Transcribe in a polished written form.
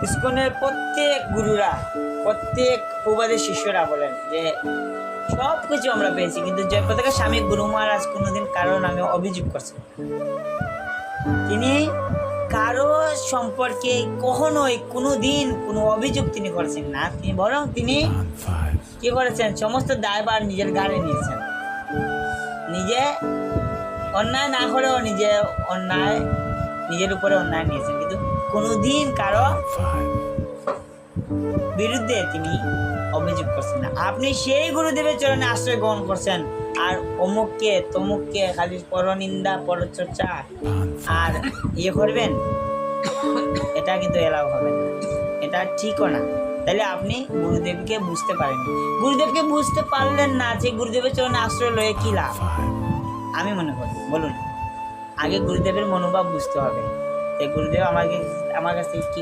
ইসকনের প্রত্যেক গুরুরা, প্রত্যেক প্রবাদের শিষ্যরা বলেন যে সব কিছু আমরা পেয়েছি, কিন্তু জয়পতাকা স্বামী গুরু মহারাজ কোনোদিন কারো নামে অভিযোগ করছেন। তিনি কারো সম্পর্কে কখনোই কোনোদিন কোনো অভিযোগ তিনি করেছেন না। তিনি বরং তিনি কি করেছেন, সমস্ত দায়ভার নিজের ঘাড়ে নিয়েছেন। নিজে অন্যায় না করেও নিজের উপরে অন্যায় নিয়েছেন, কিন্তু কোনোদিন কারো বিরুদ্ধে তিনি অভিযোগ করছেন না। আপনি সেই গুরুদেবের চরণে আশ্রয় গ্রহণ করছেন, আর অমুককে তমুককে খালি পরনিন্দা পরচর্চা আর করবেন, এটা কিন্তু এলাও হবে না, এটা ঠিকও না। তাহলে আপনি গুরুদেবকে বুঝতে পারেন, গুরুদেবকে বুঝতে পারলেন না, যে গুরুদেবের চরণে আশ্রয় লয়ে কি লাভ? আমি মনে করি, বলুন, আগে গুরুদেবের মনোভাব বুঝতে হবে, যে গুরুদেব আমার কাছে কি